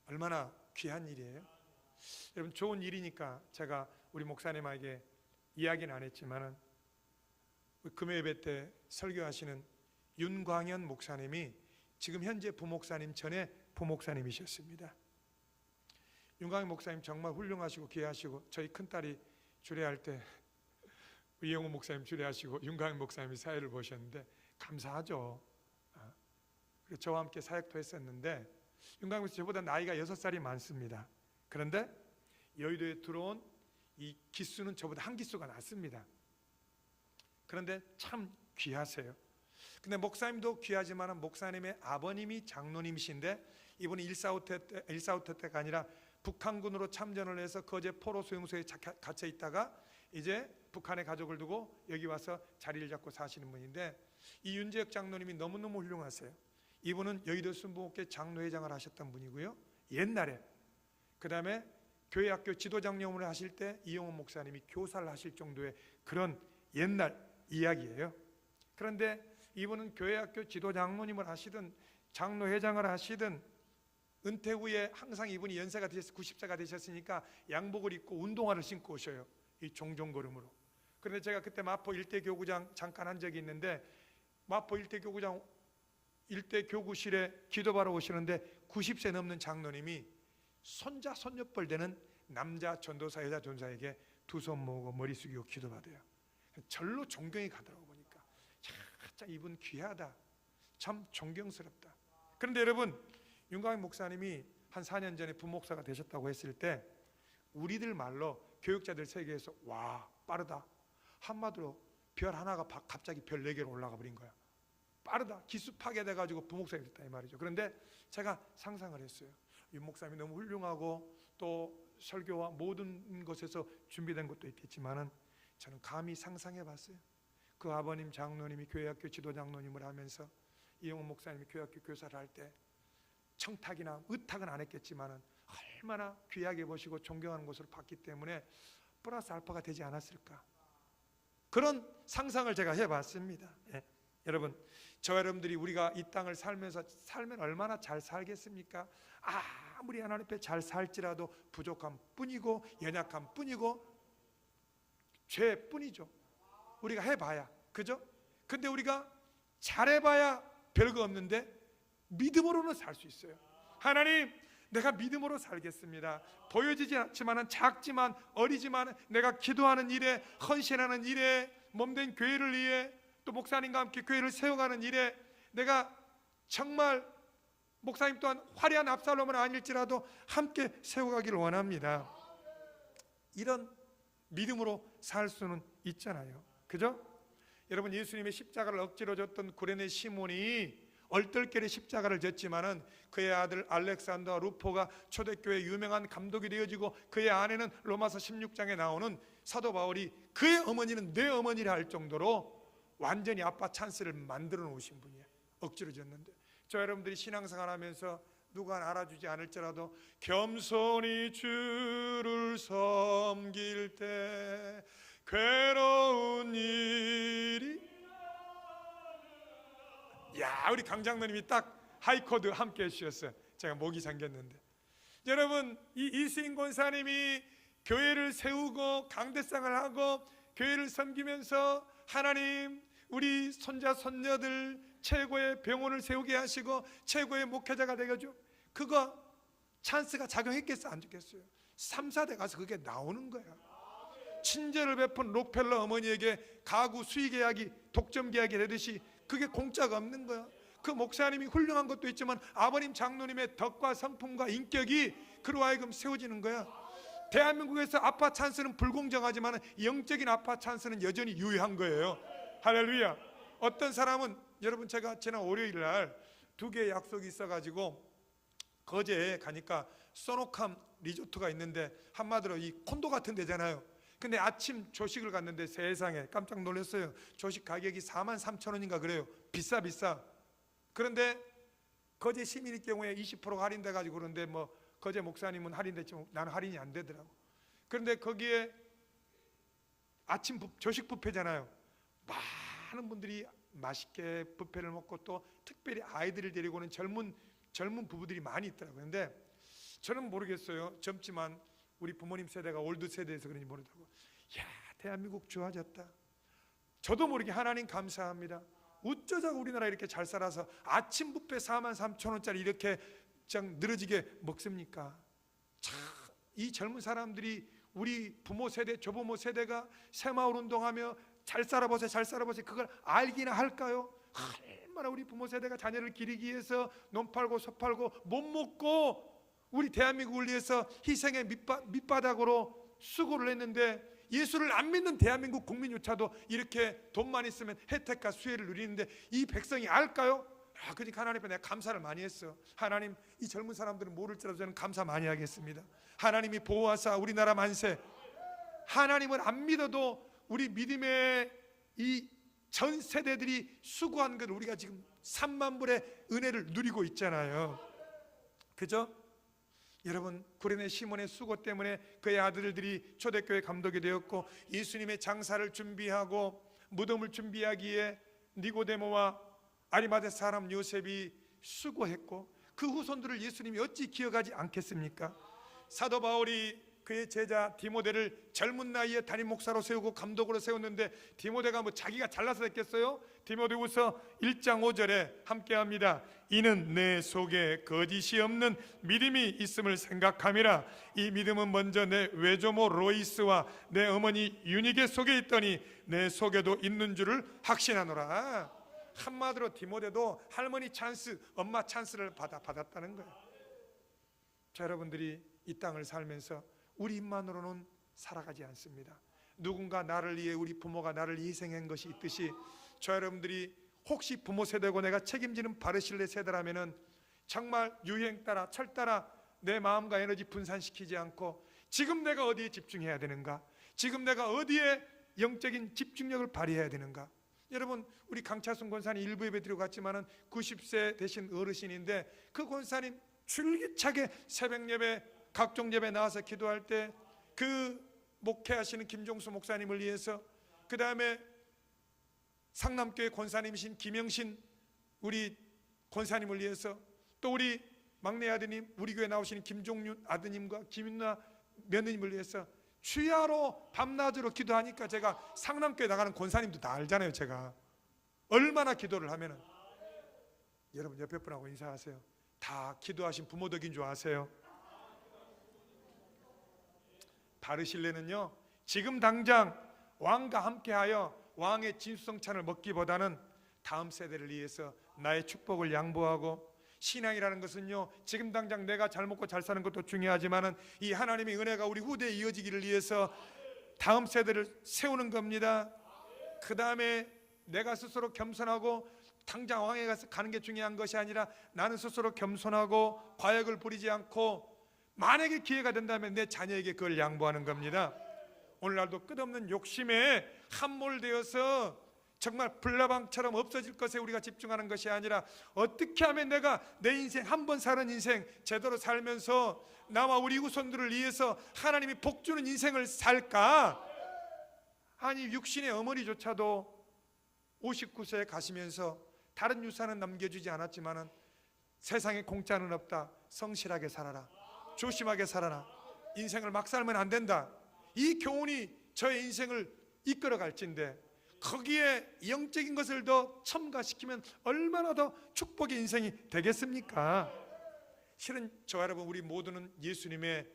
얼마나 귀한 일이에요. 여러분, 좋은 일이니까 제가 우리 목사님에게 이야기는 안 했지만은 금요예배 때 설교하시는 윤광현 목사님이 지금 현재 부목사님 전에 부목사님이셨습니다. 윤광현 목사님 정말 훌륭하시고 귀하시고, 저희 큰딸이 주례할 때 이영호 목사님 주례하시고 윤광현 목사님이 사회를 보셨는데 감사하죠. 그리고 저와 함께 사역도 했었는데 윤광현 목사님 저보다 나이가 6살이 많습니다. 그런데 여의도에 들어온 이 기수는 저보다 한 기수가 낮습니다. 그런데 참 귀하세요. 근데 목사님도 귀하지만 목사님의 아버님이 장로님이신데 이분이 1.45 때가 아니라 북한군으로 참전을 해서 거제 포로 수용소에 갇혀 있다가 이제 북한의 가족을 두고 여기 와서 자리를 잡고 사시는 분인데, 이 윤재혁 장로님이 너무너무 훌륭하세요. 이분은 여의도 순복음교회 장로회장을 하셨던 분이고요, 옛날에 그 다음에 교회학교 지도장님을 하실 때 이용훈 목사님이 교사를 하실 정도의 그런 옛날 이야기예요. 그런데 이분은 교회학교 지도장로님을 하시든 장로회장을 하시든 은퇴 후에 항상 이분이 연세가 되셔서 90세가 되셨으니까 양복을 입고 운동화를 신고 오셔요, 이 종종걸음으로. 그런데 제가 그때 마포 일대 교구장 잠깐 한 적이 있는데, 마포 일대 교구장 일대 교구실에 기도하러 오시는데 90세 넘는 장로님이 손자 손녀뻘 되는 남자 전도사 여자 전도사에게 두 손 모으고 머리 숙이고 기도받아요. 절로 존경이 가더라고. 보니까 참 이분 귀하다, 참 존경스럽다. 그런데 여러분, 윤광현 목사님이 한 4년 전에 부목사가 되셨다고 했을 때 우리들 말로 교육자들 세계에서 와 빠르다, 한마디로 별 하나가 갑자기 별 4개로 올라가 버린 거야. 빠르다, 기수 파괴돼가지고 부목사가 됐다 이 말이죠. 그런데 제가 상상을 했어요. 윤 목사님이 너무 훌륭하고 또 설교와 모든 것에서 준비된 것도 있겠지만은 저는 감히 상상해 봤어요. 그 아버님 장로님이 교회학교 지도장로님을 하면서 이용훈 목사님이 교회학교 교사를 할 때 청탁이나 의탁은 안 했겠지만은 얼마나 귀하게 보시고 존경하는 것으로 봤기 때문에 플러스 알파가 되지 않았을까, 그런 상상을 제가 해봤습니다. 예. 여러분, 저와 여러분들이 우리가 이 땅을 살면 얼마나 잘 살겠습니까? 아무리 하나님 앞에 잘 살지라도 부족함 뿐이고 연약함 뿐이고 죄뿐이죠. 우리가 해봐야, 그죠? 근데 우리가 잘해봐야 별거 없는데 믿음으로는 살 수 있어요. 하나님, 내가 믿음으로 살겠습니다. 보여지지 않지만 작지만 어리지만 내가 기도하는 일에, 헌신하는 일에, 몸된 교회를 위해, 또 목사님과 함께 교회를 세워가는 일에 내가 정말 목사님 또한 화려한 압살롬은 아닐지라도 함께 세워가기를 원합니다. 이런 믿음으로 살 수는 있잖아요, 그죠? 여러분, 예수님의 십자가를 억지로 졌던 구레네 시몬이 얼떨결에 십자가를 졌지만은 그의 아들 알렉산더와 루포가 초대교회 유명한 감독이 되어지고, 그의 아내는 로마서 16장에 나오는 사도 바울이 그의 어머니는 내 어머니라 할 정도로 완전히 아빠 찬스를 만들어 놓으신 분이에요. 억지로 졌는데. 저 여러분들이 신앙생활 하면서 누가 알아주지 않을지라도 겸손히 주를 섬길 때 괴로운 일이. 야, 우리 강장로님이 딱 하이코드 함께 해주셨어요. 제가 목이 잠겼는데. 여러분, 이 이수인 권사님이 교회를 세우고 강대상을 하고 교회를 섬기면서 하나님 우리 손자 손녀들 최고의 병원을 세우게 하시고 최고의 목회자가 되어줘. 그거 찬스가 작용했겠어 안 좋겠어요? 3, 4대 가서 그게 나오는 거야. 친절을 베푼 록펠러 어머니에게 가구 수의 계약이 독점 계약이 되듯이 그게 공짜가 없는 거야. 그 목사님이 훌륭한 것도 있지만 아버님 장로님의 덕과 성품과 인격이 그로 하여금 세워지는 거야. 대한민국에서 아빠 찬스는 불공정하지만 영적인 아빠 찬스는 여전히 유효한 거예요. 할렐루야. 어떤 사람은, 여러분 제가 지난 월요일 날 2개의 약속이 있어가지고 거제에 가니까 소노캄 리조트가 있는데 한마디로 이 콘도 같은 데잖아요. 근데 아침 조식을 갔는데 세상에 깜짝 놀랐어요. 조식 가격이 43,000원인가 그래요. 비싸. 그런데 거제 시민일 경우에 20%가 할인돼 가지고 그런데 뭐 거제 목사님은 할인됐지만 나는 할인이 안 되더라고. 그런데 거기에 아침 조식 뷔페잖아요. 많은 분들이 맛있게 뷔페를 먹고 또 특별히 아이들을 데리고 오는 젊은 부부들이 많이 있더라고요. 그런데 저는 모르겠어요. 젊지만 우리 부모님 세대가 올드 세대에서 그런지 모르더라고요. 야, 대한민국 좋아졌다. 저도 모르게 하나님 감사합니다. 어쩌자고 우리나라 이렇게 잘 살아서 아침 뷔페 43,000원짜리 이렇게 그냥 늘어지게 먹습니까? 참, 이 젊은 사람들이 우리 부모 세대, 조부모 세대가 새마을 운동하며 잘 살아보세요 그걸 알기나 할까요? 얼마나 우리 부모 세대가 자녀를 기르기 위해서 논 팔고 소 팔고 못 먹고 우리 대한민국을 위해서 희생의 밑바닥으로 수고를 했는데, 예수를 안 믿는 대한민국 국민조차도 이렇게 돈만 있으면 혜택과 수혜를 누리는데 이 백성이 알까요? 그러니까 하나님 앞에 내가 감사를 많이 했어. 하나님, 이 젊은 사람들은 모를지라도 저는 감사 많이 하겠습니다. 하나님이 보호하사 우리나라 만세. 하나님을 안 믿어도 우리 믿음의 이 전 세대들이 수고한 걸 우리가 지금 3만 불의 은혜를 누리고 있잖아요. 그죠? 여러분, 구레네 시몬의 수고 때문에 그의 아들들이 초대교회 감독이 되었고 예수님의 장사를 준비하고 무덤을 준비하기에 니고데모와 아리마대 사람 요셉이 수고했고 그 후손들을 예수님이 어찌 기억하지 않겠습니까? 사도 바울이 그의 제자 디모데를 젊은 나이에 담임 목사로 세우고 감독으로 세웠는데 디모데가 뭐 자기가 잘나서 됐겠어요? 디모데후서 1장 5절에 함께합니다. 이는 내 속에 거짓이 없는 믿음이 있음을 생각함이라. 이 믿음은 먼저 내 외조모 로이스와 내 어머니 유니게 속에 있더니 내 속에도 있는 줄을 확신하노라. 한마디로 디모데도 할머니 찬스, 엄마 찬스를 받았다는 거예요. 자, 여러분들이 이 땅을 살면서 우리 힘만으로는 살아가지 않습니다. 누군가 나를 위해, 우리 부모가 나를 희생한 것이 있듯이 저 여러분들이 혹시 부모 세대고 내가 책임지는 바르실레 세대라면은 정말 유행 따라 철 따라 내 마음과 에너지 분산시키지 않고 지금 내가 어디에 집중해야 되는가, 지금 내가 어디에 영적인 집중력을 발휘해야 되는가. 여러분, 우리 강차순 권사님 일부 예배 드리고 갔지만은 90세 되신 어르신인데 그 권사님 줄기차게 새벽 예배, 각종 예배 나와서 기도할 때 그 목회하시는 김종수 목사님을 위해서, 그 다음에 상남교회 권사님이신 김영신 우리 권사님을 위해서, 또 우리 막내 아드님 우리 교회 나오시는 김종윤 아드님과 김윤나 며느님을 위해서 주야로 밤낮으로 기도하니까 제가 상남교회 나가는 권사님도 다 알잖아요. 제가 얼마나 기도를 하면은. 여러분 옆에 분하고 인사하세요. 다 기도하신 부모 덕인 줄 아세요? 바르실레는요, 지금 당장 왕과 함께하여 왕의 진수성찬을 먹기보다는 다음 세대를 위해서 나의 축복을 양보하고, 신앙이라는 것은요 지금 당장 내가 잘 먹고 잘 사는 것도 중요하지만은 이 하나님의 은혜가 우리 후대에 이어지기를 위해서 다음 세대를 세우는 겁니다. 그 다음에 내가 스스로 겸손하고 당장 왕에 가서 가는 게 중요한 것이 아니라 나는 스스로 겸손하고 과욕을 부리지 않고 만약에 기회가 된다면 내 자녀에게 그걸 양보하는 겁니다. 오늘날도 끝없는 욕심에 함몰되어서 정말 불나방처럼 없어질 것에 우리가 집중하는 것이 아니라 어떻게 하면 내가 내 인생, 한 번 사는 인생 제대로 살면서 나와 우리 후손들을 위해서 하나님이 복 주는 인생을 살까? 아니, 육신의 어머니조차도 59세에 가시면서 다른 유산은 남겨주지 않았지만은 세상에 공짜는 없다, 성실하게 살아라, 조심하게 살아라, 인생을 막 살면 안 된다, 이 교훈이 저의 인생을 이끌어 갈진데 거기에 영적인 것을 더 첨가시키면 얼마나 더 축복의 인생이 되겠습니까? 실은 저와 여러분, 우리 모두는 예수님의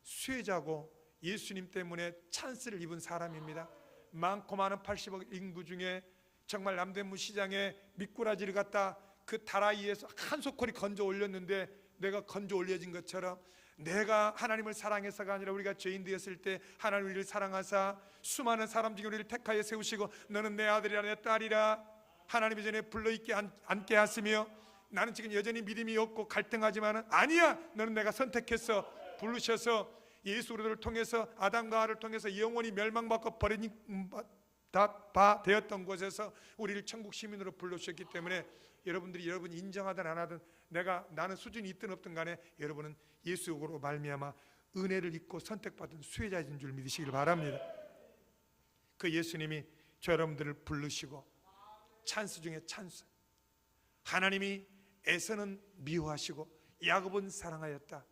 수혜자고 예수님 때문에 찬스를 입은 사람입니다. 많고 많은 80억 인구 중에 정말 남대문 시장에 미꾸라지를 갖다 그 다라이에서 한 소쿠리 건져 올렸는데 내가 건져 올려진 것처럼 내가 하나님을 사랑해서가 아니라 우리가 죄인 되었을 때 하나님 우리를 사랑하사 수많은 사람 중에 우리를 택하여 세우시고 너는 내 아들이라 내 딸이라 하나님의 전에 불러있게 앉게 하시며 나는 지금 여전히 믿음이 없고 갈등하지만은 아니야, 너는 내가 선택해서 부르셔서 예수 그리스도를 통해서 아담과 하와를 통해서 영원히 멸망받고 버린 바 되었던 곳에서 우리를 천국 시민으로 불러주셨기 때문에 여러분들이 여러분이 인정하든 안 하든 나는 수준이 있든 없든 간에 여러분은 예수로 말미암아 은혜를 입고 선택받은 수혜자인 줄 믿으시길 바랍니다. 그 예수님이 저 여러분들을 부르시고 찬스 중에 찬스, 하나님이 에서는 미워하시고 야곱은 사랑하였다.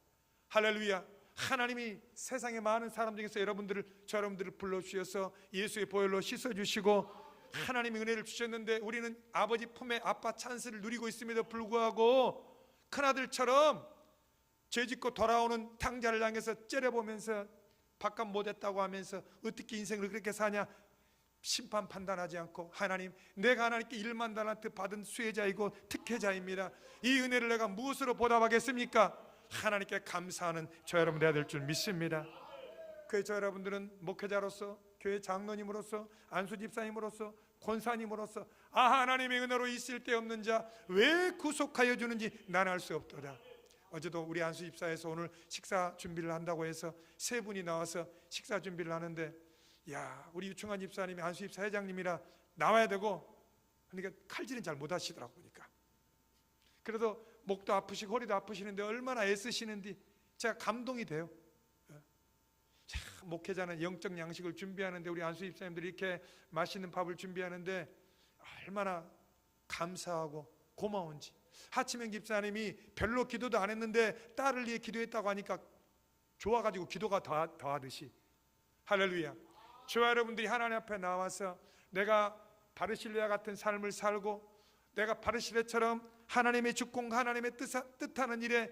할렐루야. 하나님이 세상의 많은 사람 중에서 저 여러분들을 불러주셔서 예수의 보혈로 씻어주시고 하나님이 은혜를 주셨는데 우리는 아버지 품에 아빠 찬스를 누리고 있음에도 불구하고 큰아들처럼 죄짓고 돌아오는 탕자를 향해서 째려보면서 밥값 못했다고 하면서 어떻게 인생을 그렇게 사냐, 심판 판단하지 않고 하나님, 내가 하나님께 1만 달란트 받은 수혜자이고 특혜자입니다. 이 은혜를 내가 무엇으로 보답하겠습니까? 하나님께 감사하는 저 여러분 되어야 될 줄 믿습니다. 그 저 여러분들은 목회자로서, 교회 장로님으로서, 안수 집사님으로서, 권사님으로서 하나님의 은혜로 있을 데 없는 자 왜 구속하여 주는지 나는 알 수 없도다. 어제도 우리 안수 집사에서 오늘 식사 준비를 한다고 해서 세 분이 나와서 식사 준비를 하는데, 야, 우리 유충환 집사님이 안수 집사 회장님이라 나와야 되고, 그러니까 칼질은 잘 못하시더라고. 보니까 그래도 목도 아프시고 허리도 아프시는데 얼마나 애쓰시는지 제가 감동이 돼요. 자, 목회자는 영적 양식을 준비하는데 우리 안수 집사님들이 이렇게 맛있는 밥을 준비하는데 얼마나 감사하고 고마운지. 하치명 집사님이 별로 기도도 안 했는데 딸을 위해 기도했다고 하니까 좋아가지고 기도가 더하듯이, 할렐루야. 저와 여러분들이 하나님 앞에 나와서 내가 바르실레와 같은 삶을 살고 내가 바르실레처럼 하나님의 주권과 하나님의 뜻하는 일에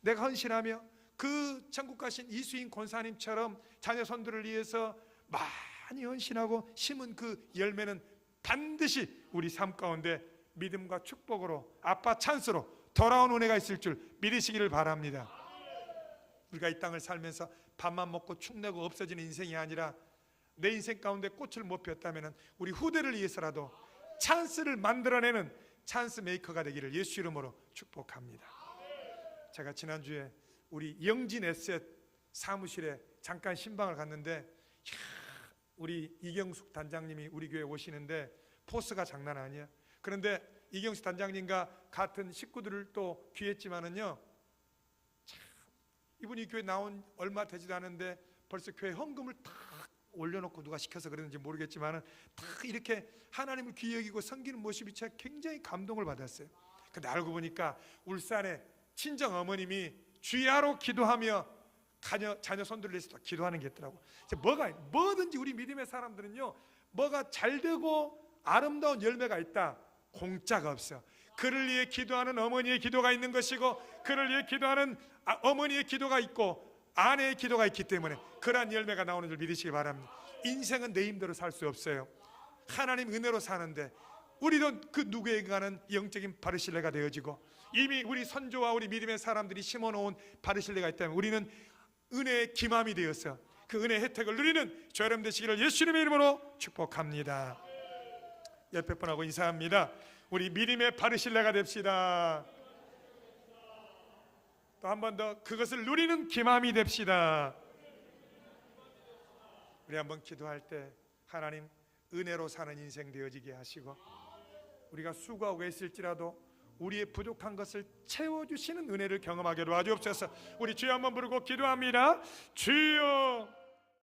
내가 헌신하며 그 천국 가신 이수인 권사님처럼 자녀 손들을 위해서 많이 헌신하고 심은 그 열매는 반드시 우리 삶 가운데 믿음과 축복으로, 아빠 찬스로 돌아온 은혜가 있을 줄 믿으시기를 바랍니다. 우리가 이 땅을 살면서 밥만 먹고 축내고 없어지는 인생이 아니라 내 인생 가운데 꽃을 못 피웠다면 우리 후대를 위해서라도 찬스를 만들어내는 찬스 메이커가 되기를 예수 이름으로 축복합니다. 제가 지난주에 우리 영진 에셋 사무실에 잠깐 신방을 갔는데, 우리 이경숙 단장님이 우리 교회에 오시는데 포스가 장난 아니야. 그런데 이경숙 단장님과 같은 식구들을 또 귀했지만은요, 이분이 교회 나온 얼마 되지도 않은데 벌써 교회 헌금을 탁 올려놓고, 누가 시켜서 그랬는지 모르겠지만은 다 이렇게 하나님을 귀히 여기고 섬기는 모습이 제가 굉장히 감동을 받았어요. 근데 알고 보니까 울산에 친정 어머님이 주야로 기도하며 자녀 손들을 위해서 기도하는 게 있더라고. 뭐든지 우리 믿음의 사람들은요, 뭐가 잘 되고 아름다운 열매가 있다, 공짜가 없어. 그를 위해 기도하는 어머니의 기도가 있는 것이고, 그를 위해 기도하는 어머니의 기도가 있고 아내의 기도가 있기 때문에 그러한 열매가 나오는 줄 믿으시기 바랍니다. 인생은 내 힘대로 살 수 없어요. 하나님 은혜로 사는데 우리도 그 누구에게가는 영적인 바르실레가 되어지고 이미 우리 선조와 우리 믿음의 사람들이 심어놓은 바르실레가 있다면 우리는 은혜의 기맘이 되어서 그 은혜의 혜택을 누리는 저 여러분 되시기를 예수님의 이름으로 축복합니다. 옆에 분하고 인사합니다. 우리 믿음의 바르실레가 됩시다. 또 한 번 더 그것을 누리는 기맘이 됩시다. 우리 한번 기도할 때, 하나님, 은혜로 사는 인생 되어지게 하시고, 우리가 수고하고 있을지라도 우리의 부족한 것을 채워주시는 은혜를 경험하게 도와주옵소서. 우리 주여 한번 부르고 기도합니다. 주여